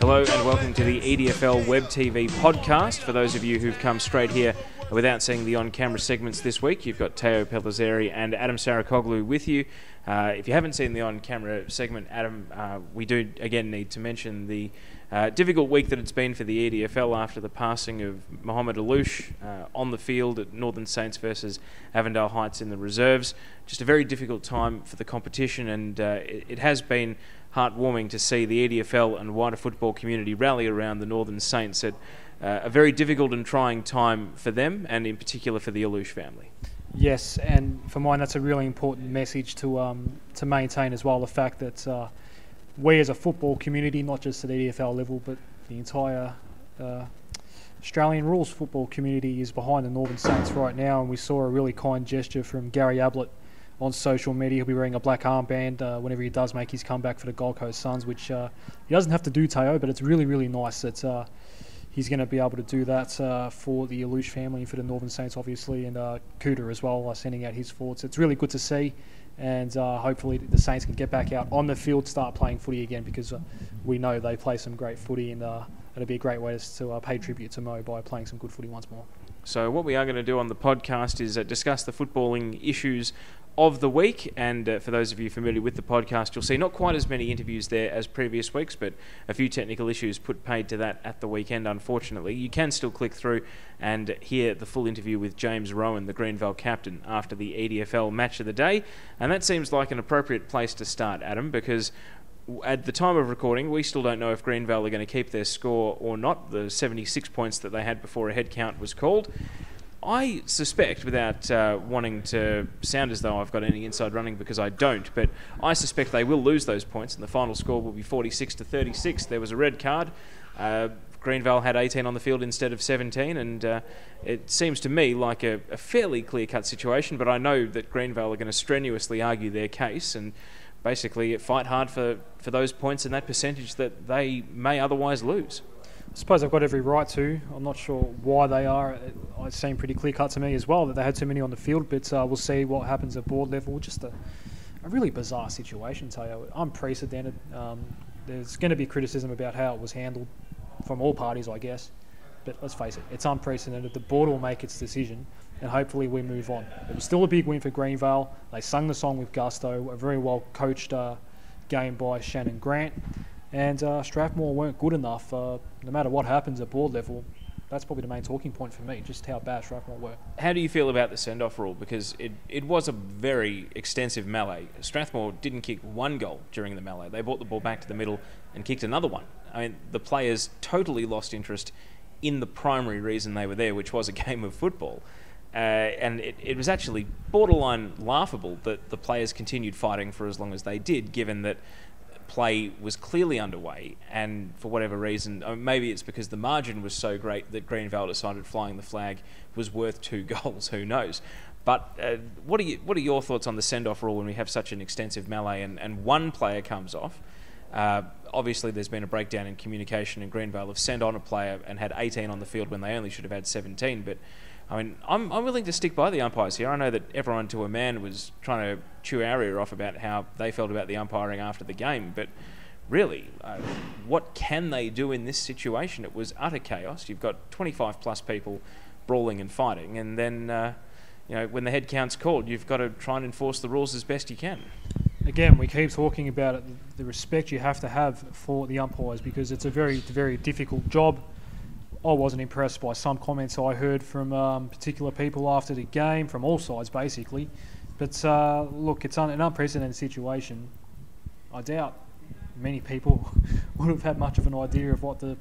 Hello and welcome to the EDFL Web TV Podcast. For those of you who've come straight here without seeing the on-camera segments this week, you've got Pellizzeri and Adem Saricaoglu with you. If you haven't seen the on-camera segment, Adam, we do again need to mention the difficult week that it's been for the EDFL after the passing of Mohamed Alouche on the field at Northern Saints versus Avondale Heights in the reserves. Just a very difficult time for the competition, and it has been heartwarming to see the EDFL and wider football community rally around the Northern Saints at a very difficult and trying time for them, and in particular for the Alouche family. Yes, and for mine that's a really important message to maintain as well, the fact that we as a football community, not just at EDFL level, but the entire Australian rules football community is behind the Northern Saints right now, and we saw a really kind gesture from Gary Ablett on social media. He'll be wearing a black armband whenever he does make his comeback for the Gold Coast Suns, which he doesn't have to do, Teo, but it's really, really nice that he's going to be able to do that for the Alouche family and for the Northern Saints, obviously, and Cooter as well, sending out his thoughts. It's really good to see, and hopefully the Saints can get back out on the field, start playing footy again, because we know they play some great footy, and it'll be a great way to pay tribute to Mo by playing some good footy once more. So what we are going to do on the podcast is discuss the footballing issues of the week, and for those of you familiar with the podcast, you'll see not quite as many interviews there as previous weeks, but a few technical issues put paid to that at the weekend, unfortunately. You can still click through and hear the full interview with James Rowan, the Greenvale captain, after the EDFL match of the day, and that seems like an appropriate place to start, Adam, because at the time of recording, we still don't know if Greenvale are going to keep their score or not, the 76 points that they had before a head count was called. I suspect, without wanting to sound as though I've got any inside running, because I don't, but I suspect they will lose those points and the final score will be 46-36. There was a red card. Greenvale had 18 on the field instead of 17, and it seems to me like a fairly clear-cut situation, but I know that Greenvale are going to strenuously argue their case and basically fight hard for those points and that percentage that they may otherwise lose. I suppose I've got every right to. I'm not sure why they are. It seemed pretty clear-cut to me as well that they had too many on the field, but we'll see what happens at board level. Just a really bizarre situation, Tayo. Unprecedented. There's going to be criticism about how it was handled from all parties, I guess, but let's face it, it's unprecedented. The board will make its decision, and hopefully we move on. It was still a big win for Greenvale. They sung the song with gusto, a very well-coached game by Shannon Grant. And Strathmore weren't good enough. No matter what happens at board level, that's probably the main talking point for me, just how bad Strathmore were. How do you feel about the send-off rule? Because it was a very extensive melee. Strathmore didn't kick one goal during the melee. They brought the ball back to the middle and kicked another one. I mean, the players totally lost interest in the primary reason they were there, which was a game of football. And it was actually borderline laughable that the players continued fighting for as long as they did, given that play was clearly underway, and for whatever reason, maybe it's because the margin was so great that Greenvale decided flying the flag was worth 2 goals, who knows. But what are your thoughts on the send-off rule when we have such an extensive melee and one player comes off? Obviously there's been a breakdown in communication, and Greenvale have sent on a player and had 18 on the field when they only should have had 17, but I mean, I'm willing to stick by the umpires here. I know that everyone to a man was trying to chew our ear off about how they felt about the umpiring after the game, but really, what can they do in this situation? It was utter chaos. You've got 25 plus people brawling and fighting, and then when the head count's called, you've got to try and enforce the rules as best you can. Again, we keep talking about it, the respect you have to have for the umpires, because it's a very, very difficult job. I wasn't impressed by some comments I heard from particular people after the game, from all sides basically. But look, it's an unprecedented situation. I doubt many people would have had much of an idea of what the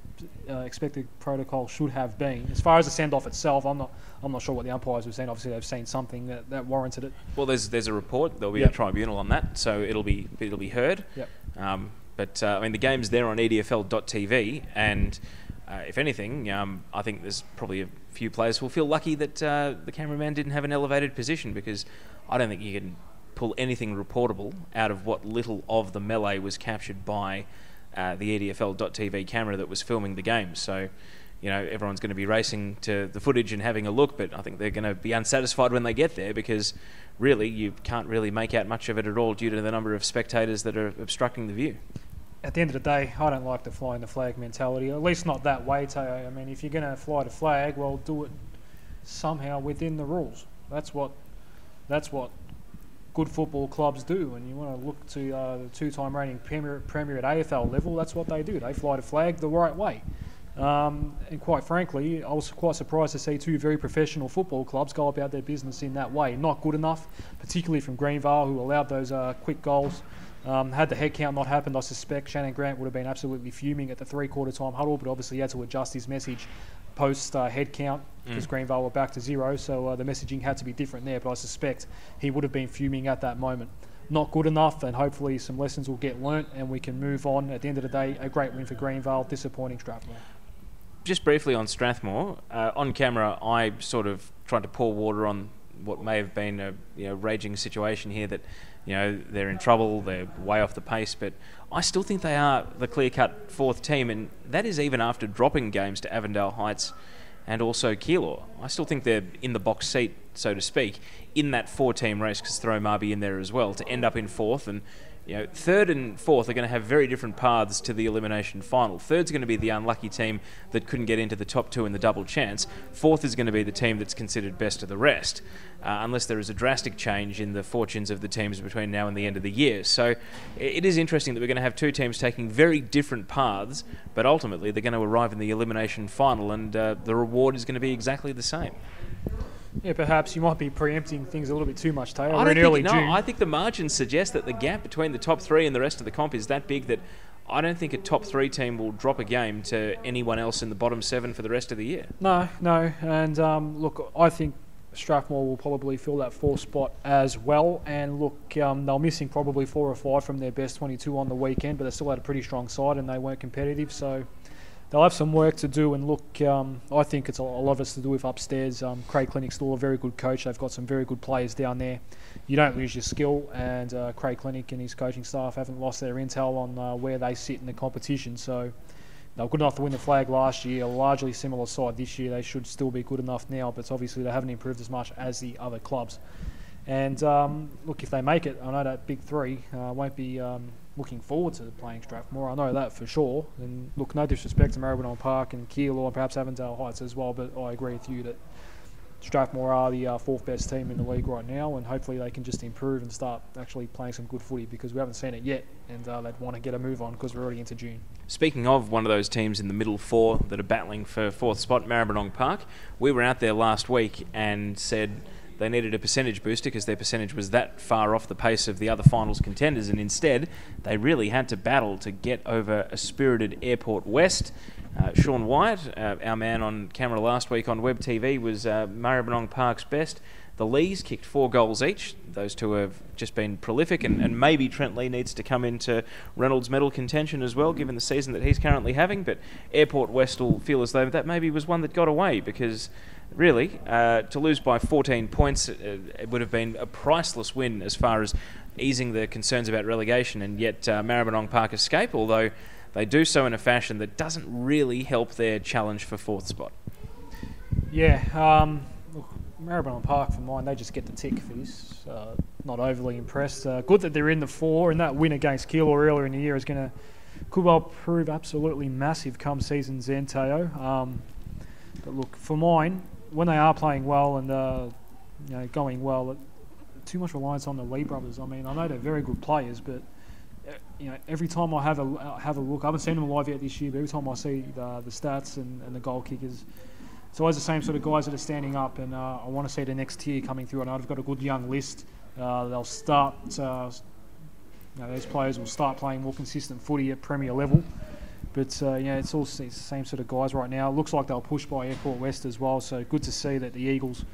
expected protocol should have been. As far as the send-off itself, I'm not sure what the umpires have seen. Obviously, they've seen something that warranted it. Well, there's a report. There'll be a tribunal on that, so it'll be heard. Yep. But I mean, the game's there on EDFL.tv, and if anything, I think there's probably a few players who will feel lucky that the cameraman didn't have an elevated position, because I don't think you can pull anything reportable out of what little of the melee was captured by the EDFL.tv camera that was filming the game. So, everyone's going to be racing to the footage and having a look, but I think they're going to be unsatisfied when they get there, because really you can't really make out much of it at all due to the number of spectators that are obstructing the view. at the end of the day, I don't like the flying the flag mentality. At least not that way, Teo. I mean, if you're going to fly the flag, well, do it somehow within the rules. That's what good football clubs do. And you want to look to the two-time reigning premier at AFL level, that's what they do. They fly the flag the right way. And quite frankly, I was quite surprised to see two very professional football clubs go about their business in that way. Not good enough, particularly from Greenvale, who allowed those quick goals. Had the head count not happened, I suspect Shannon Grant would have been absolutely fuming at the three-quarter time huddle, but obviously he had to adjust his message post head count because Greenvale were back to 0, so the messaging had to be different there, but I suspect he would have been fuming at that moment. Not good enough, and hopefully some lessons will get learnt and we can move on. At the end of the day, a great win for Greenvale, disappointing Strathmore. Just briefly on Strathmore, on camera I sort of tried to pour water on what may have been a raging situation here, that they're in trouble, they're way off the pace, but I still think they are the clear-cut fourth team, and that is even after dropping games to Avondale Heights and also Keilor. I still think they're in the box seat, so to speak, in that four-team race, because throw Marby in there as well, to end up in fourth. And third and fourth are going to have very different paths to the elimination final. Third's going to be the unlucky team that couldn't get into the top two in the double chance. Fourth is going to be the team that's considered best of the rest, unless there is a drastic change in the fortunes of the teams between now and the end of the year. So it is interesting that we're going to have two teams taking very different paths, but ultimately they're going to arrive in the elimination final, and the reward is going to be exactly the same. Yeah, perhaps you might be preempting things a little bit too much, Taylor. I think the margins suggest that the gap between the top three and the rest of the comp is that big that I don't think a top three team will drop a game to anyone else in the bottom seven for the rest of the year. No. And look, I think Strathmore will probably fill that fourth spot as well. And look, they're missing probably 4 or 5 from their best 22 on the weekend, but they still had a pretty strong side and they weren't competitive. So they'll have some work to do, and look, I think it's a lot of it's to do with upstairs. Craig Clinick's still a very good coach. They've got some very good players down there. You don't lose your skill, and Craig Clinick and his coaching staff haven't lost their intel on where they sit in the competition. So they were good enough to win the flag last year, a largely similar side this year. They should still be good enough now, but obviously they haven't improved as much as the other clubs. And look, if they make it, I know that big three won't be looking forward to playing Strathmore. I know that for sure. And look, no disrespect to Maribyrnong Park and Keilor and perhaps Avondale Heights as well, but I agree with you that Strathmore are the fourth best team in the league right now, and hopefully they can just improve and start actually playing some good footy, because we haven't seen it yet, and they'd want to get a move on because we're already into June. Speaking of one of those teams in the middle four that are battling for fourth spot, Maribyrnong Park, we were out there last week and said they needed a percentage booster because their percentage was that far off the pace of the other finals contenders, and instead they really had to battle to get over a spirited Airport West. Sean Wyatt, our man on camera last week on Web TV, was Maribyrnong Park's best. The Lees kicked 4 goals each. Those two have just been prolific, and maybe Trent Lee needs to come into Reynolds medal contention as well, given the season that he's currently having. But Airport West will feel as though that maybe was one that got away, because really, to lose by 14 points, it would have been a priceless win as far as easing the concerns about relegation, and yet Maribyrnong Park escape, although they do so in a fashion that doesn't really help their challenge for fourth spot. Yeah, look, Maribyrnong Park, for mine, they just get the tick for this. Not overly impressed. Good that they're in the 4, and that win against Keilor earlier in the year could well prove absolutely massive come season's end, Teo. But look, for mine, when they are playing well and going well, too much reliance on the Lee brothers. I mean, I know they're very good players, but every time I have a look, I haven't seen them live yet this year, but every time I see the stats and the goal kickers, it's always the same sort of guys that are standing up, and I want to see the next tier coming through. I know they've got a good young list. They'll start, those players will start playing more consistent footy at Premier level. But it's the same sort of guys right now. It looks like they'll push by Airport West as well, so good to see that the Eagles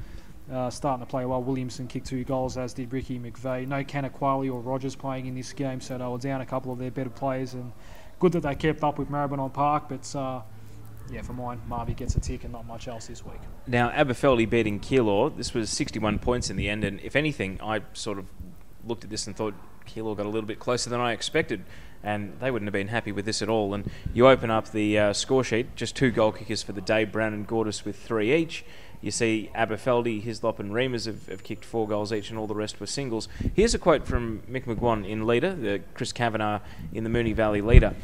starting to play well. Williamson kicked 2 goals, as did Ricky McVeigh. No Canaquali or Rogers playing in this game, so they were down a couple of their better players, and good that they kept up with Maribyrnong Park, but for mine, Marby gets a tick and not much else this week. Now, Aberfeldy beating Keilor, this was 61 points in the end, and if anything, I sort of looked at this and thought Keilor got a little bit closer than I expected, and they wouldn't have been happy with this at all. And you open up the score sheet, just 2 goal kickers for the day, Brown and Gordis with 3 each. You see Aberfeldy, Hislop and Reimers have kicked 4 goals each, and all the rest were singles. Here's a quote from Mick McGuan in leader, Chris Kavanagh in the Moonee Valley leader.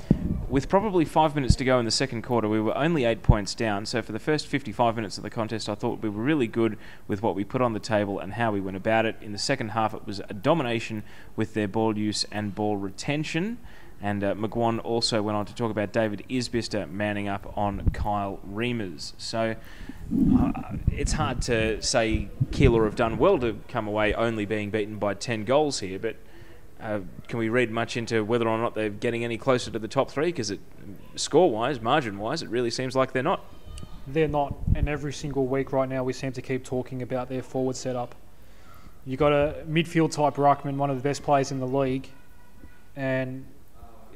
With probably 5 minutes to go in the second quarter, we were only 8 points down. So for the first 55 minutes of the contest, I thought we were really good with what we put on the table and how we went about it. In the second half, it was a domination with their ball use and ball retention. And McGuan also went on to talk about David Isbister manning up on Kyle Reimers. So it's hard to say Keilor have done well to come away only being beaten by 10 goals here, but can we read much into whether or not they're getting any closer to the top 3? Because score-wise, margin-wise, it really seems like they're not. They're not, and every single week right now we seem to keep talking about their forward setup. You've got a midfield-type ruckman, one of the best players in the league, and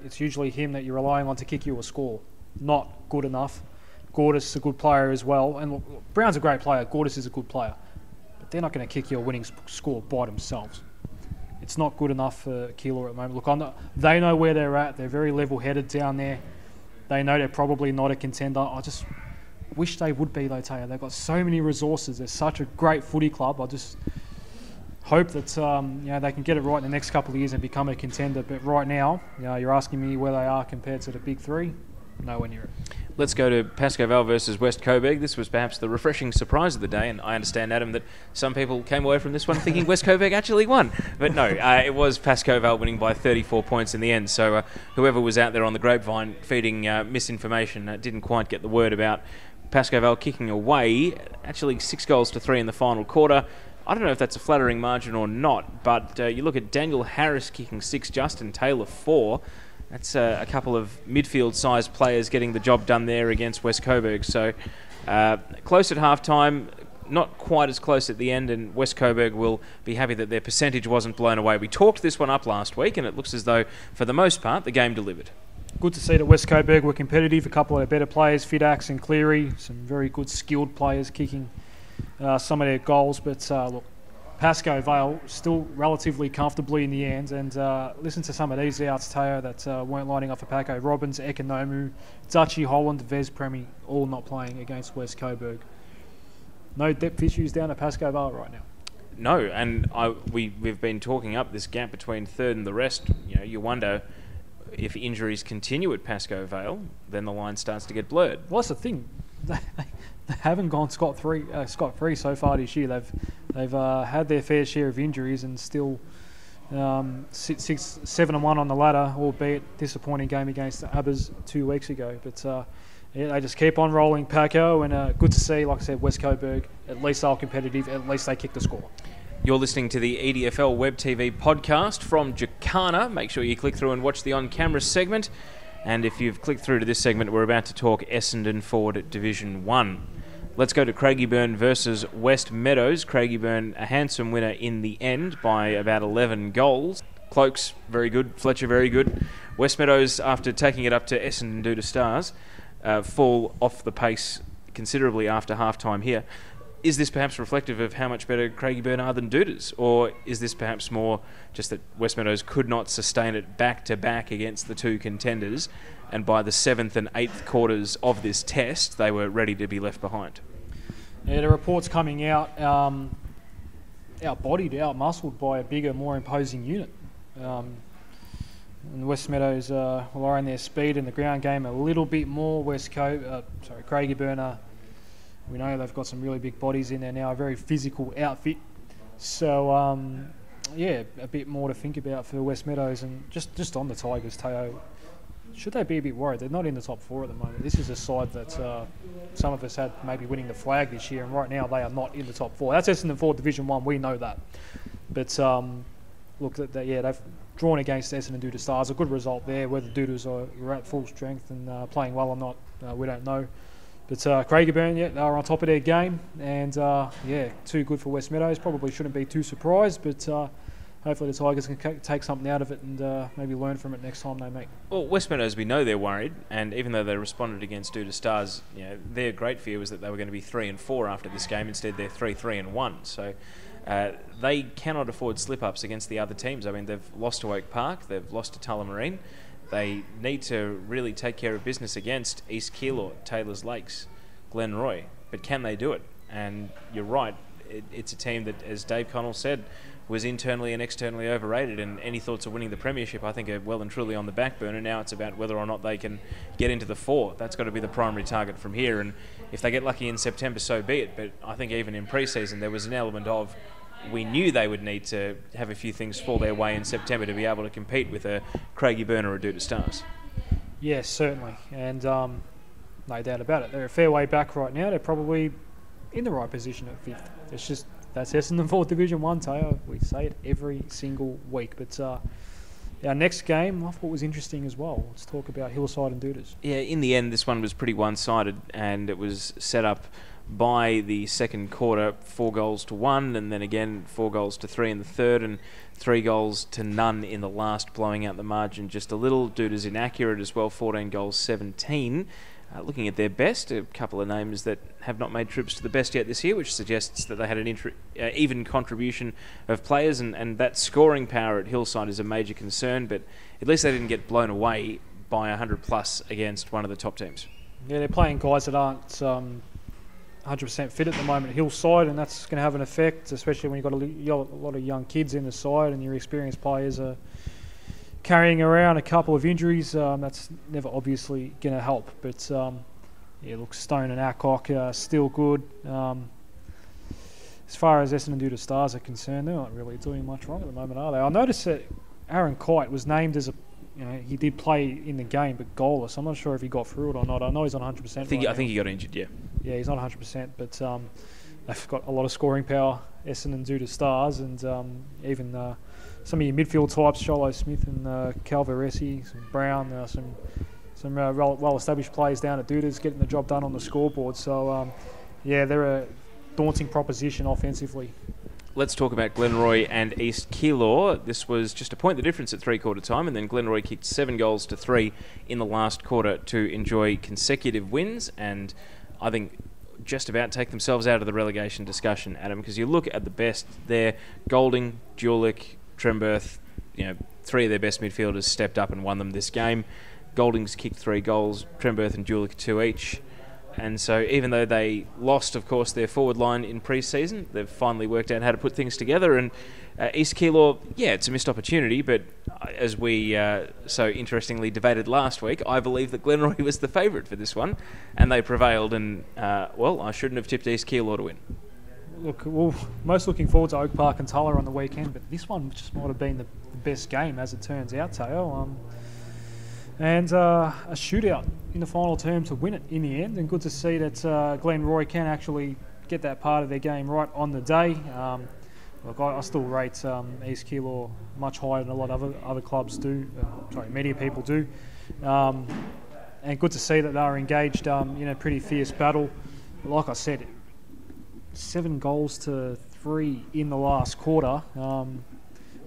it's usually him that you're relying on to kick you a score. Not good enough. Gordis is a good player as well. And look, Brown's a great player. Gordis is a good player. But they're not going to kick you a winning score by themselves. It's not good enough for Keilor at the moment. Look, they know where they're at. They're very level-headed down there. They know they're probably not a contender. I just wish they would be, though, Taya. They've got so many resources. They're such a great footy club. I just hope that they can get it right in the next couple of years and become a contender. But right now, you're asking me where they are compared to the big 3. Nowhere near it. Let's go to Pascoe Vale versus West Coburg. This was perhaps the refreshing surprise of the day, and I understand, Adam, that some people came away from this one thinking West Coburg actually won. But no, it was Pascoe Vale winning by 34 points in the end. So whoever was out there on the grapevine feeding misinformation didn't quite get the word about Pascoe Vale kicking away. Actually 6 goals to 3 in the final quarter. I don't know if that's a flattering margin or not, but you look at Daniel Harris kicking 6, Justin Taylor 4. That's a couple of midfield-sized players getting the job done there against West Coburg. So close at half-time, not quite as close at the end, and West Coburg will be happy that their percentage wasn't blown away. We talked this one up last week, and it looks as though, for the most part, the game delivered. Good to see that West Coburg were competitive. A couple of better players, Fidax and Cleary, some very good skilled players kicking some of their goals. But look, Pascoe Vale still relatively comfortably in the end, and listen to some of these outs, Teo, that weren't lining up for Paco. Robbins, Ekonomu, Dutchy, Holland, Vez Premi, all not playing against West Coburg. No depth issues down at Pascoe Vale right now. No, and we've been talking up this gap between third and the rest. You wonder if injuries continue at Pascoe Vale, then the line starts to get blurred. Well, that's the thing. They haven't gone scot-free so far this year. They've had their fair share of injuries and still 7-1 on the ladder, albeit disappointing game against the Abbas 2 weeks ago. But they just keep on rolling, Paco, and good to see, like I said, West Coburg. At least they're competitive. At least they kicked the score. You're listening to the EDFL Web TV Podcast from Jacana. Make sure you click through and watch the on-camera segment. And if you've clicked through to this segment, we're about to talk Essendon Forward Division 1. Let's go to Craigieburn versus West Meadows. Craigieburn, a handsome winner in the end by about 11 goals. Cloakes, very good. Fletcher, very good. West Meadows, after taking it up to Essendon due to Stars, fall off the pace considerably after half-time here. Is this perhaps reflective of how much better Craigieburn are than Dooders? Or is this perhaps more just that West Meadows could not sustain it back-to-back against the 2 contenders, and by the 7th and 8th quarters of this test, they were ready to be left behind? Yeah, the reports coming out, outbodied, outmuscled by a bigger, more imposing unit. And West Meadows rely on their speed in the ground game a little bit more. Craigieburn we know they've got some really big bodies in there now, a very physical outfit. So, a bit more to think about for West Meadows. And just on the Tigers, Teo, should they be a bit worried? They're not in the top 4 at the moment. This is a side that some of us had maybe winning the flag this year, and right now they are not in the top 4. That's Essendon Forward Division 1, we know that. But, they've drawn against Essendon due to Stars. A good result there. Whether Doodles are at full strength and playing well or not, we don't know. But Craigieburn, they are on top of their game, and too good for West Meadows. Probably shouldn't be too surprised, but hopefully the Tigers can take something out of it and maybe learn from it next time they make. Well, West Meadows, we know they're worried, and even though they responded against Doodle Stars, their great fear was that they were going to be 3-4 after this game. Instead, they're 3-3-1. So They cannot afford slip-ups against the other teams. I mean, they've lost to Oak Park, they've lost to Tullamarine. They need to really take care of business against East Keilor, Taylors Lakes, Glenroy. But can they do it? And you're right, it's a team that, as Dave Connell said, was internally and externally overrated, and any thoughts of winning the premiership, I think, are well and truly on the back burner. Now it's about whether or not they can get into the 4. That's got to be the primary target from here, and if they get lucky in September, so be it. But I think even in pre-season, there was an element of, we knew they would need to have a few things fall their way in September to be able to compete with a Craigie Burn or a Duda Stars. Yes, certainly, and no doubt about it. They're a fair way back right now. They're probably in the right position at 5th. It's just, that's Essendon 4th Division 1, Teo. We say it every single week. But our next game, I thought was interesting as well. Let's talk about Hillside and Dudas. Yeah, in the end, this one was pretty one-sided, and it was set up by the second quarter, 4-1, and then again 4-3 in the third, and 3-0 in the last, blowing out the margin just a little. Dudas inaccurate as well, 14-17. Looking at their best, a couple of names that have not made trips to the best yet this year, which suggests that they had an even contribution of players, and that scoring power at Hillside is a major concern, but at least they didn't get blown away by 100 plus against one of the top teams. Yeah, they're playing guys that aren't 100% fit at the moment at Hillside, and that's going to have an effect, especially when you've got a lot of young kids in the side and your experienced players are carrying around a couple of injuries. That's never obviously going to help. But yeah, look, Stone and Adcock are still good. As far as Essendon Duda Stars are concerned, they're not really doing much wrong at the moment, are they? I noticed that Aaron Kite was named as he did play in the game, but goalless. I'm not sure if he got through it or not. I know he's not 100%. I think he got injured, yeah. Yeah, he's not 100%, but they've got a lot of scoring power, Essendon Duda Stars, and even some of your midfield types, Sholo Smith and Calvaresi, some Brown, some well-established players down at Dudas getting the job done on the scoreboard. So, yeah, they're a daunting proposition offensively. Let's talk about Glenroy and East Keilor. This was just a point the difference at three-quarter time, and then Glenroy kicked 7-3 in the last quarter to enjoy consecutive wins, and I think just about take themselves out of the relegation discussion, Adam, because you look at the best there, Golding, Julick, Tremberth, 3 of their best midfielders stepped up and won them this game. Golding's kicked 3 goals, Tremberth and Julick 2 each. And so even though they lost, of course, their forward line in pre-season, they've finally worked out how to put things together. And East Keilor, yeah, it's a missed opportunity, but as we so interestingly debated last week, I believe that Glenroy was the favourite for this one, and they prevailed. And, I shouldn't have tipped East Keilor to win. Look, well, most looking forward to Oak Park and Tulla on the weekend, but this one just might have been the best game, as it turns out, Teo. And a shootout in the final term to win it in the end, and good to see that Glenroy can actually get that part of their game right on the day. Look, I still rate East Keilor much higher than a lot of other clubs do. Media people do. And good to see that they are engaged in a pretty fierce battle. But like I said, 7-3 in the last quarter.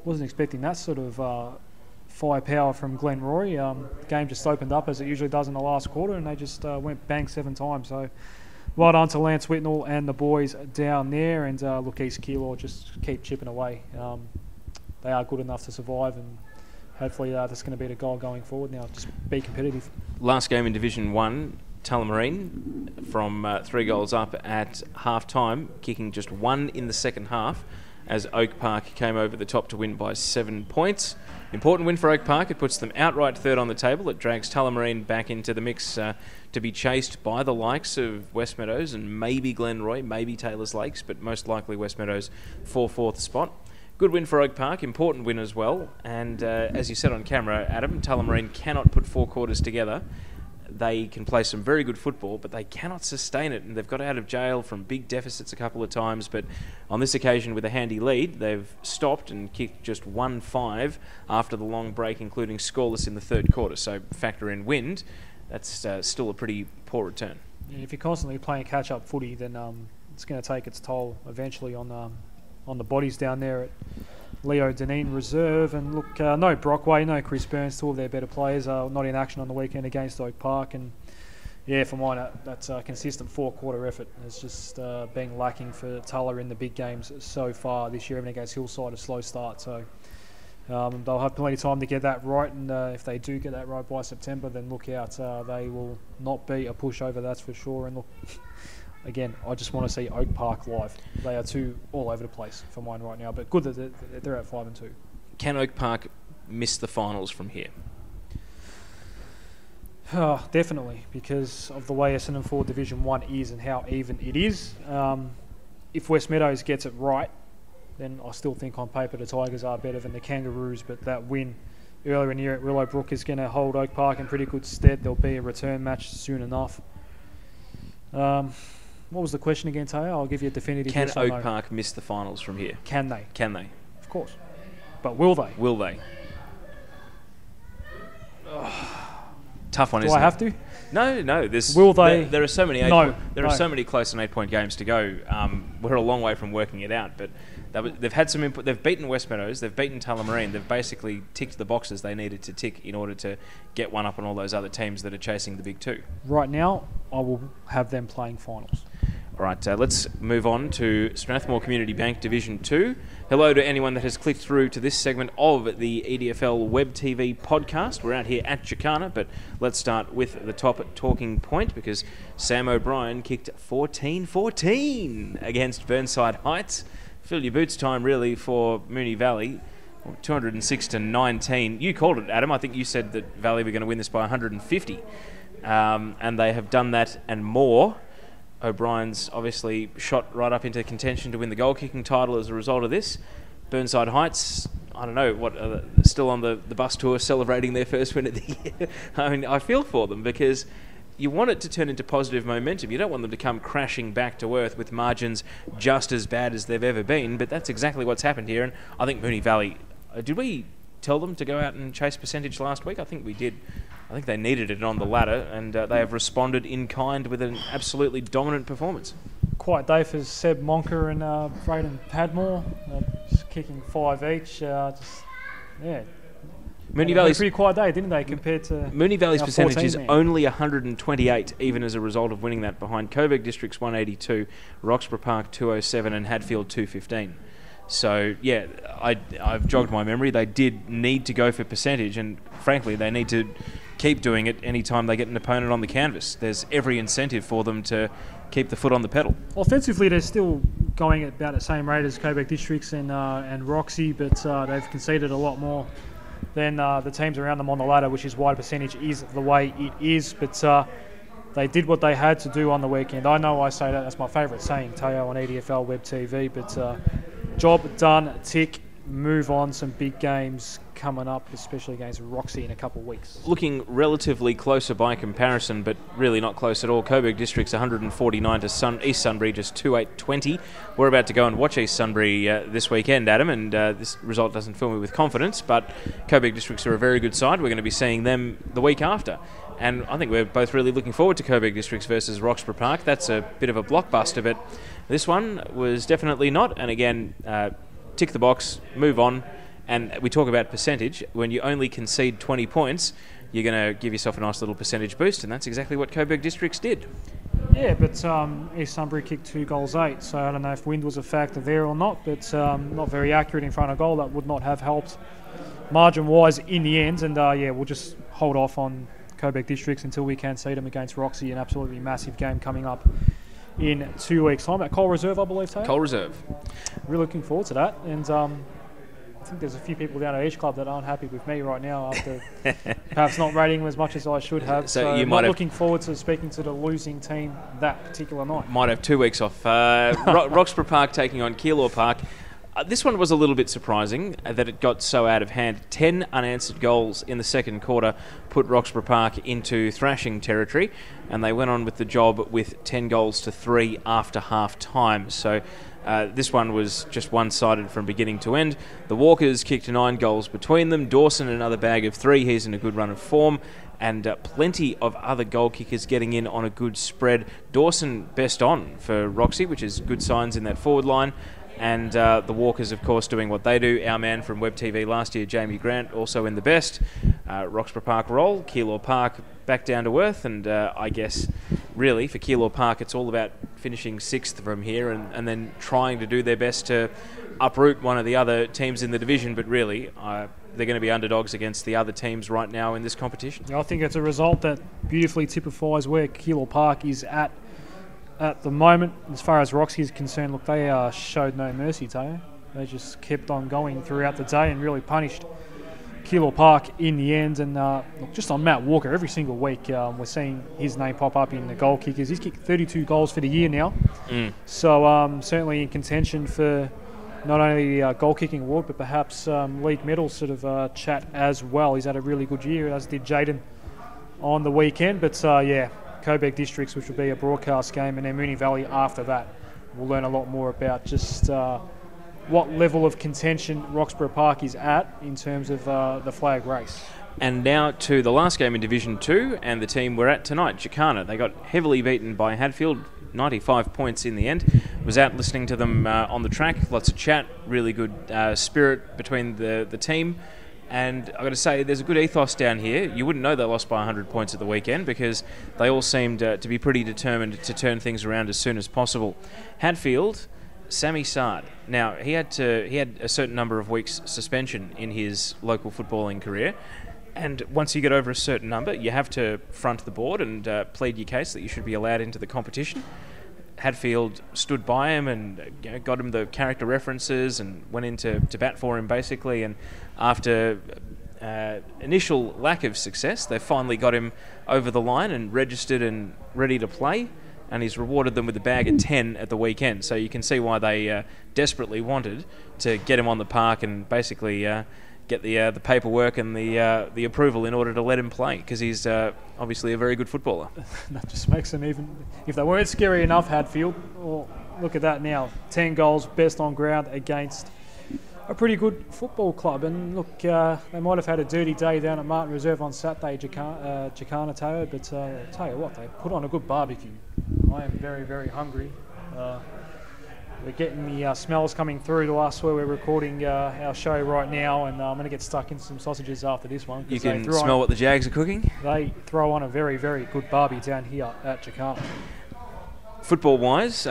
Wasn't expecting that sort of firepower from Glenroy. The game just opened up as it usually does in the last quarter, and they just went bang 7 times. So well done to Lance Whitnell and the boys down there. And look, East Keilor just keep chipping away. They are good enough to survive, and hopefully that's going to be the goal going forward now. Just be competitive. Last game in Division 1, Tullamarine from 3 goals up at half-time, kicking just 1 in the second half as Oak Park came over the top to win by 7 points. Important win for Oak Park. It puts them outright third on the table. It drags Tullamarine back into the mix to be chased by the likes of West Meadows and maybe Glenroy, maybe Taylors Lakes, but most likely West Meadows for 4th spot. Good win for Oak Park, important win as well. And as you said on camera, Adam, Tullamarine cannot put 4 quarters together. They can play some very good football, but they cannot sustain it, and they've got out of jail from big deficits a couple of times, but on this occasion with a handy lead, they've stopped and kicked just 1-5 after the long break, including scoreless in the third quarter. So factor in wind, that's still a pretty poor return. Yeah, if you're constantly playing catch-up footy, then it's going to take its toll eventually on the bodies down there at Leo Deneen Reserve. And look, no Brockway, no Chris Burns, 2 of their better players are not in action on the weekend against Oak Park. And yeah, for mine, that's a consistent four-quarter effort. It's just been lacking for Tulla in the big games so far this year, even against Hillside, a slow start. So they'll have plenty of time to get that right, and if they do get that right by September, then look out. They will not be a pushover, that's for sure. And look, again, I just want to see Oak Park live. They are too all over the place for mine right now, but good that they're at 5-2. Can Oak Park miss the finals from here? Definitely, because of the way Essendon 4 Division 1 is and how even it is. If West Meadows gets it right, then I still think on paper the Tigers are better than the Kangaroos, but that win earlier in the year at Willowbrook is going to hold Oak Park in pretty good stead. There'll be a return match soon enough. What was the question again, Taya? I'll give you a definitive Can yes or Oak no. Park miss the finals from here? Can they? Can they? Of course. But will they? Will they? Tough one, Do isn't I it? have to? No. Will they? There are so many. No. Are so many close and 8-point games to go. We're a long way from working it out, but they've had some input. They've beaten West Meadows. They've beaten Tullamarine. They've basically ticked the boxes they needed to tick in order to get one up on all those other teams that are chasing the big two. Right now, I will have them playing finals. All right, let's move on to Strathmore Community Bank Division 2. Hello to anyone that has clicked through to this segment of the EDFL Web TV Podcast. We're out here at Chicana, but let's start with the top talking point because Sam O'Brien kicked 14-14 against Burnside Heights. Fill your boots time, really, for Moonee Valley. 206-19. You called it, Adam. I think you said that Valley were going to win this by 150. And they have done that and more. O'Brien's obviously shot right up into contention to win the goal-kicking title as a result of this. Burnside Heights, I don't know, still on the bus tour celebrating their first win of the year. I mean, I feel for them because you want it to turn into positive momentum. You don't want them to come crashing back to earth with margins just as bad as they've ever been, but that's exactly what's happened here. And I think Moonee Valley, did we tell them to go out and chase percentage last week? I think we did. I think they needed it on the ladder, and they have responded in kind with an absolutely dominant performance. Quiet day for Seb Monker and Braden Padmore, just kicking 5 each. Moonee Valley's pretty quiet day, didn't they, compared to Moonee Valley's percentage 14 is man. only 128, even as a result of winning that behind Coburg District's 182, Roxburgh Park 207, and Hadfield 215. So, yeah, I've jogged my memory. They did need to go for percentage, and frankly, they need to keep doing it any time they get an opponent on the canvas. There's every incentive for them to keep the foot on the pedal. Offensively, they're still going at about the same rate as Coburg Districts and Roxy, but they've conceded a lot more than the teams around them on the ladder, which is why the percentage is the way it is. But they did what they had to do on the weekend. I know I say that's my favourite saying, Teo, on EDFL Web TV, but job done, tick, move on. Some big games coming up, especially against Roxy in a couple of weeks. Looking relatively closer by comparison, but really not close at all. Coburg District's 149 to East Sunbury, just 28-20. We're about to go and watch East Sunbury this weekend, Adam, and this result doesn't fill me with confidence, but Coburg Districts are a very good side. We're going to be seeing them the week after. And I think we're both really looking forward to Coburg Districts versus Roxburgh Park. That's a bit of a blockbuster, but this one was definitely not. And again, tick the box, move on. And we talk about percentage. When you only concede 20 points, you're going to give yourself a nice little percentage boost, and that's exactly what Coburg Districts did. Yeah, but East Sunbury kicked 2 goals 8, so I don't know if wind was a factor there or not, but not very accurate in front of goal. That would not have helped margin-wise in the end, and we'll just hold off on Coburg Districts until we can see them against Roxy, an absolutely massive game coming up in 2 weeks' time at Cole Reserve, I believe, Taylor. Cole Reserve. Really looking forward to that, and I think there's a few people down at each club that aren't happy with me right now after perhaps not rating them as much as I should have. So you I'm might not have looking forward to speaking to the losing team that particular night. Might have 2 weeks off. Roxburgh Park taking on Keilor Park. This one was a little bit surprising that it got so out of hand. 10 unanswered goals in the second quarter put Roxburgh Park into thrashing territory, and they went on with the job with 10 goals to 3 after half time. So this one was just one-sided from beginning to end. The Walkers kicked 9 goals between them. Dawson another bag of 3. He's in a good run of form. And plenty of other goal kickers getting in on a good spread. Dawson best on for Roxy, which is good signs in that forward line. And the Walkers, of course, doing what they do. Our man from Web TV last year, Jamie Grant, also in the best. Roxburgh Park roll. Keilor Park back down to earth, and I guess really for Keilor Park it's all about finishing 6th from here and then trying to do their best to uproot one of the other teams in the division, but really they're going to be underdogs against the other teams right now in this competition. I think it's a result that beautifully typifies where Keilor Park is at the moment. As far as Roxy is concerned, look, they showed no mercy, Teo. They just kept on going throughout the day and really punished Keilor Park in the end. And look, just on Matt Walker, every single week we're seeing his name pop up in the goal kickers. He's kicked 32 goals for the year now. So certainly in contention for not only the goal kicking award, but perhaps league medal sort of chat as well. He's had a really good year, as did Jaden on the weekend. But Coburg Districts, which will be a broadcast game, and then Moonee Valley after that. We'll learn a lot more about just what level of contention Roxburgh Park is at in terms of the flag race. And now to the last game in Division 2 and the team we're at tonight, Jacana. They got heavily beaten by Hadfield, 95 points in the end. Was out listening to them on the track, lots of chat, really good spirit between the team. And I've got to say, there's a good ethos down here. You wouldn't know they lost by 100 points at the weekend because they all seemed to be pretty determined to turn things around as soon as possible. Hadfield, Sammy Sard. Now, he had a certain number of weeks suspension in his local footballing career. And once you get over a certain number, you have to front the board and plead your case that you should be allowed into the competition. Hadfield stood by him and got him the character references and went into bat for him, basically. And after initial lack of success, they finally got him over the line and registered and ready to play. And he's rewarded them with a bag of 10 at the weekend. So you can see why they desperately wanted to get him on the park and basically get the paperwork and the approval in order to let him play, because he's obviously a very good footballer. That just makes them even... If they weren't scary enough, Hadfield, well, look at that now. 10 goals, best on ground against a pretty good football club. And look, they might have had a dirty day down at Martin Reserve on Saturday, Jacana, Teo, but I'll tell you what, they put on a good barbecue. I am very, very hungry. We're getting the smells coming through to us where we're recording our show right now, and I'm going to get stuck in some sausages after this one. You can smell what the Jags are cooking? They throw on a very, very good barbie down here at Jacana. Football-wise,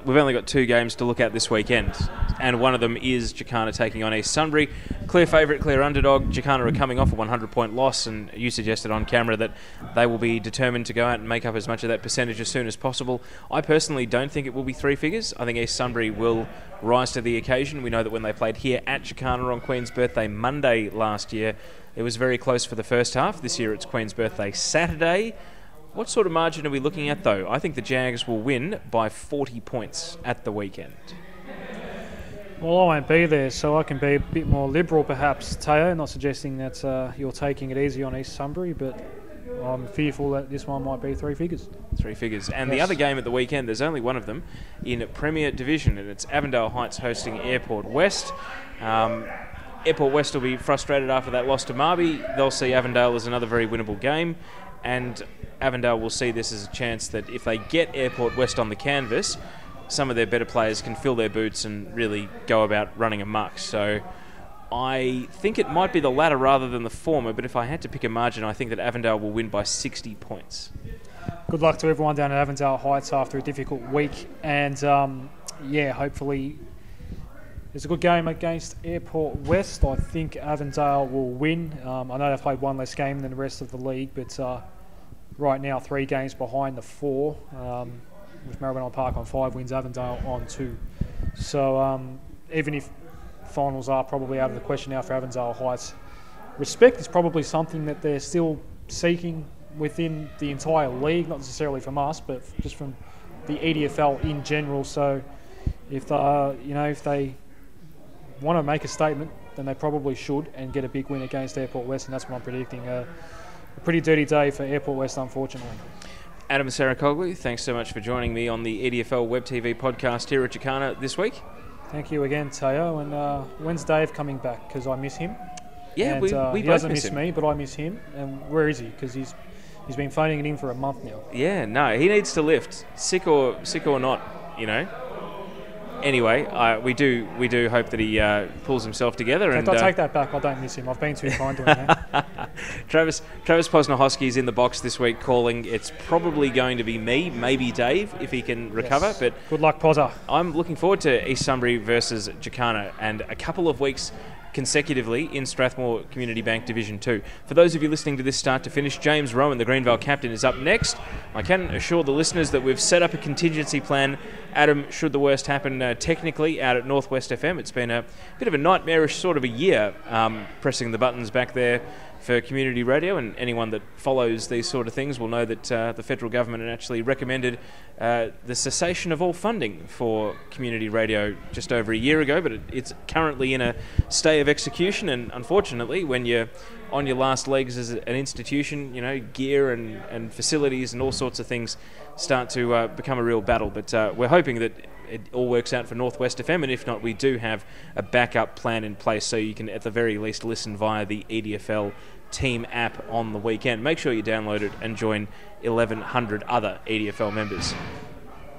we've only got 2 games to look at this weekend, and one of them is Jacana taking on East Sunbury. Clear favourite, clear underdog. Jacana are coming off a 100-point loss, and you suggested on camera that they will be determined to go out and make up as much of that percentage as soon as possible. I personally don't think it will be 3 figures. I think East Sunbury will rise to the occasion. We know that when they played here at Jacana on Queen's Birthday Monday last year, it was very close for the first half. This year it's Queen's Birthday Saturday. What sort of margin are we looking at, though? I think the Jags will win by 40 points at the weekend. Well, I won't be there, so I can be a bit more liberal, perhaps, Teo. Not suggesting that you're taking it easy on East Sunbury, but I'm fearful that this one might be 3 figures. 3 figures. And yes. The other game at the weekend, there's only one of them in Premier Division, and it's Avondale Heights hosting Airport West. Airport West will be frustrated after that loss to Marby. They'll see Avondale as another very winnable game. And Avondale will see this as a chance that if they get Airport West on the canvas, some of their better players can fill their boots and really go about running amok. So I think it might be the latter rather than the former, but if I had to pick a margin, I think that Avondale will win by 60 points. Good luck to everyone down at Avondale Heights after a difficult week. And, hopefully it's a good game against Airport West. I think Avondale will win. I know they've played one less game than the rest of the league, but right now 3 games behind the 4, with Maribyrnong Park on 5 wins, Avondale on 2. So even if finals are probably out of the question now for Avondale Heights, respect is probably something that they're still seeking within the entire league, not necessarily from us, but just from the EDFL in general. So if they want to make a statement, then they probably should and get a big win against Airport West, and that's what I'm predicting. A pretty dirty day for Airport West, unfortunately. Adem Saricaoglu, thanks so much for joining me on the EDFL Web TV podcast here at Jacana this week. Thank you again, Teo. And when's Dave coming back? Because I miss him. Yeah, and, we he both doesn't miss him. me, but I miss him. And where is he? Because he's been phoning it in for a month now. Yeah, no, he needs to lift, sick or not, you know. Anyway, we do hope that he pulls himself together. And I'll take that back. I don't miss him. I've been too kind to him. Travis Posnohosky is in the box this week calling. It's probably going to be me, maybe Dave, if he can recover. Yes. But good luck, Pozza. I'm looking forward to East Sunbury versus Jacana and a couple of weeks consecutively in Strathmore Community Bank Division 2. For those of you listening to this start to finish, James Rowan, the Greenvale captain, is up next. I can assure the listeners that we've set up a contingency plan. Adem, should the worst happen technically out at Northwest FM. It's been a bit of a nightmarish sort of a year pressing the buttons back there for community radio, and anyone that follows these sort of things will know that the federal government had actually recommended the cessation of all funding for community radio just over a year ago, but it's currently in a stay of execution, and unfortunately when you're on your last legs as an institution, gear and facilities and all sorts of things start to become a real battle. But we're hoping that it all works out for Northwest FM, and if not, we do have a backup plan in place so you can at the very least listen via the EDFL team app on the weekend. Make sure you download it and join 1,100 other EDFL members.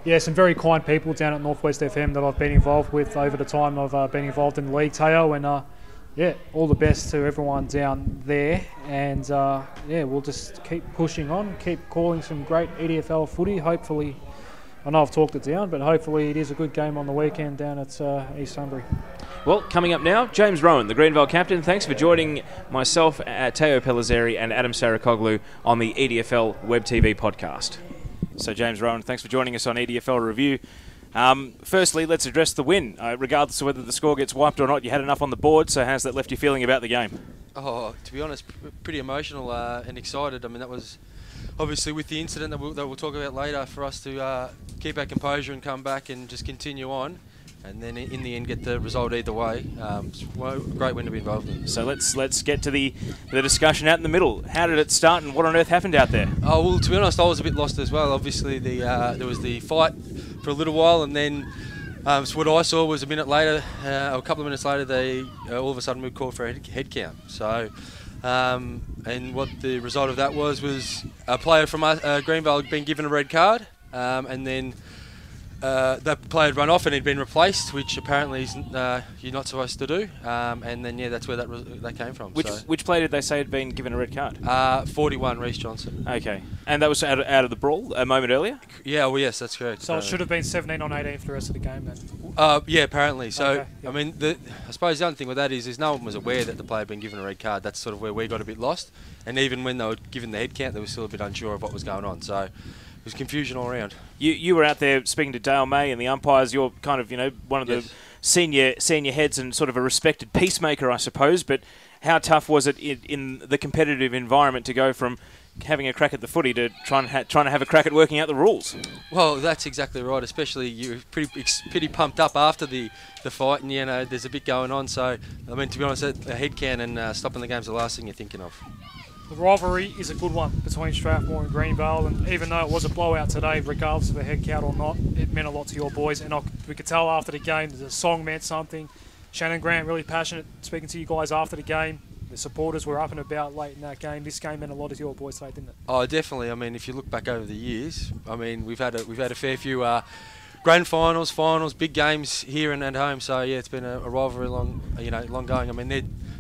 Yeah, some very kind people down at Northwest FM that I've been involved with over the time I've been involved in the league, Teo, and all the best to everyone down there, and we'll just keep pushing on, keep calling some great EDFL footy. Hopefully, I know I've talked it down, but hopefully it is a good game on the weekend down at East Sunbury. Well, coming up now, James Rowan, the Greenvale captain. Thanks for joining myself, Teo Pellizzeri and Adem Saricaoglu on the EDFL Web TV Podcast. So, James Rowan, thanks for joining us on EDFL Review. Firstly, let's address the win. Regardless of whether the score gets wiped or not, you had enough on the board, so how's that left you feeling about the game? Oh, to be honest, pretty emotional and excited. I mean, that was obviously with the incident that we'll talk about later, for us to keep our composure and come back and just continue on, and then in the end get the result either way. It's a great win to be involved in. So let's get to the discussion out in the middll. How did it start, and what on earth happened out there? Oh, well, to be honest, I was a bit lost as well. Obviously, there was the fight for a little while, and then so what I saw was a minute later, or a couple of minutes later, they all of a sudden we called for a head count. So, and what the result of that was a player from Greenvale had been given a red card, and then that player had run off and he'd been replaced, which apparently you're not supposed to do. And then that's where that came from. Which player did they say had been given a red card? 41, Reece Johnson. Okay, and that was out of the brawl a moment earlier. Yeah, well, yes, that's correct. So apparently it should have been 17 on 18 for the rest of the game then. Yeah, apparently. So okay, yeah. I mean, I suppose the other thing with that is no one was aware that the player had been given a red card. That's sort of where we got a bit lost. And even when they were given the head count, they were still a bit unsure of what was going on. So it was confusion all around. You were out there speaking to Dale May and the umpires. You're kind of one of the senior heads and sort of a respected peacemaker, I suppose. But how tough was it in the competitive environment to go from having a crack at the footy to trying to have a crack at working out the rules? Well, that's exactly right. Especially you're pretty pumped up after the fight, and there's a bit going on. So I mean, to be honest, a head count and stopping the game's the last thing you're thinking of. The rivalry is a good one between Strathmore and Greenvale, and even though it was a blowout today, regardless of a head count or not, it meant a lot to your boys. And we could tell after the game that the song meant something. Shannon Grant really passionate speaking to you guys after the game. The supporters were up and about late in that game. This game meant a lot to your boys today, didn't it? Oh, definitely. I mean, if you look back over the years, I mean, we've had a fair few grand finals, big games here and at home. So yeah, it's been a rivalry long going. I mean,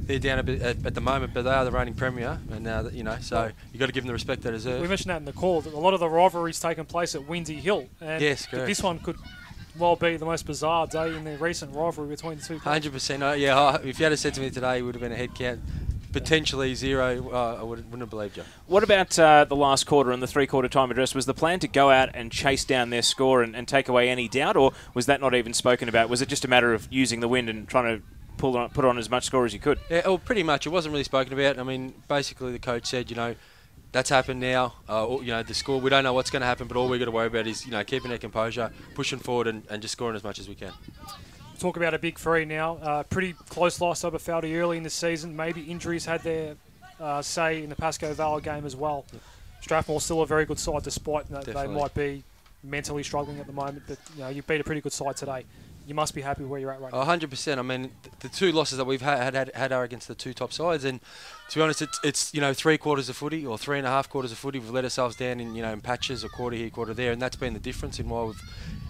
they're down a bit at the moment, but they are the reigning premier, and now so you got to give them the respect they deserve. We mentioned that in the call. That a lot of the rivalries taking place at Windy Hill, and yes, correct. This one could well be the most bizarre day in the recent rivalry between the two clubs. 100%. Yeah, if you had said to me today, it would have been a head count. Potentially zero, I wouldn't have believed you. What about the last quarter and the three-quarter time address? Was the plan to go out and chase down their score and take away any doubt, or was that not even spoken about? Was it just a matter of using the wind and trying to put on as much score as you could? Yeah, well, pretty much. It wasn't really spoken about. I mean, basically the coach said, that's happened now. The score, we don't know what's going to happen, but all we've got to worry about is, keeping our composure, pushing forward and just scoring as much as we can. Talk about a big three now. Pretty close loss over Feldy early in the season. Maybe injuries had their say in the Pascoe Vale game as well. Yeah. Strathmore's still a very good side, despite that they might be mentally struggling at the moment. But you beat a pretty good side today. You must be happy where you're at right now. 100%. I mean, the two losses that we've had are against the two top sides, and to be honest, it's 3 quarters of footy or 3.5 quarters of footy. We've let ourselves down in in patches, a quarter here, quarter there, and that's been the difference in why we've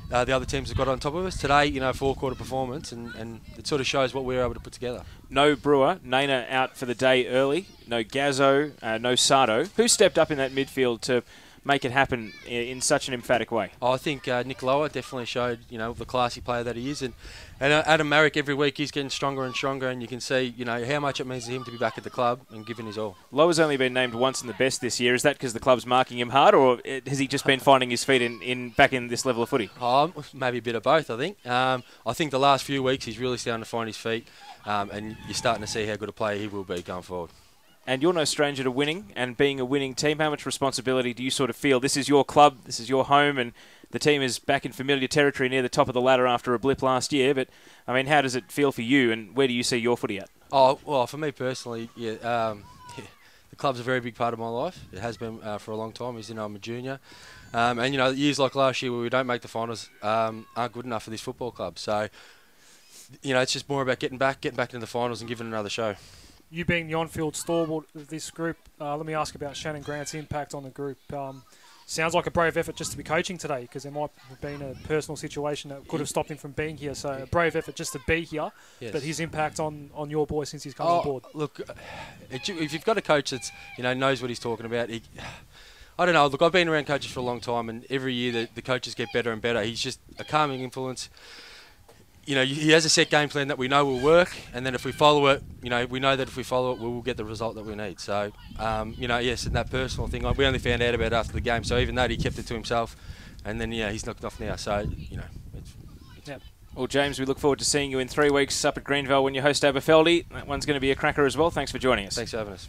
the other teams have got on top of us. Today, you know, 4-quarter performance, and it sort of shows what we're able to put together. No Brewer, Naina out for the day early. No Gazzo, no Sardo. Who stepped up in that midfield to make it happen in such an emphatic way? Oh, I think Nick Lower definitely showed, you know, the classy player that he is, and Adam Marrick every week he's getting stronger and stronger, and you can see, you know, how much it means to him to be back at the club and giving his all. Lower's only been named once in the best this year. Is that because the club's marking him hard, or has he just been finding his feet back in this level of footy? Oh, maybe a bit of both, I think. I think the last few weeks he's really starting to find his feet, and you're starting to see how good a player he will be going forward. And you're no stranger to winning and being a winning team. How much responsibility do you sort of feel? This is your club, this is your home, and the team is back in familiar territory near the top of the ladder after a blip last year. But, I mean, how does it feel for you, and where do you see your footy at? Oh, well, for me personally, the club's a very big part of my life. It has been for a long time. As you know, I'm a junior. And, you know, years like last year where we don't make the finals aren't good enough for this football club. So, you know, it's just more about getting back into the finals and giving another show. You being the on-field stalwart of this group, let me ask about Shannon Grant's impact on the group. Sounds like a brave effort just to be coaching today, because there might have been a personal situation that could have stopped him from being here. So a brave effort just to be here, yes. But his impact on your boy since he's come on board. Look, if you've got a coach that's, you know, knows what he's talking about, I don't know. Look, I've been around coaches for a long time, and every year the coaches get better and better. He's just a calming influence. You know, he has a set game plan that we know will work, and then if we follow it, you know, we know that if we follow it, we will get the result that we need. So, you know, yes, and that personal thing, we only found out about it after the game. So even that, he kept it to himself, and then, yeah, he's knocked off now. So, you know, it's yep. Well, James, we look forward to seeing you in 3 weeks up at Greenville when you host Aberfeldy. That one's going to be a cracker as well. Thanks for joining us. Thanks for having us.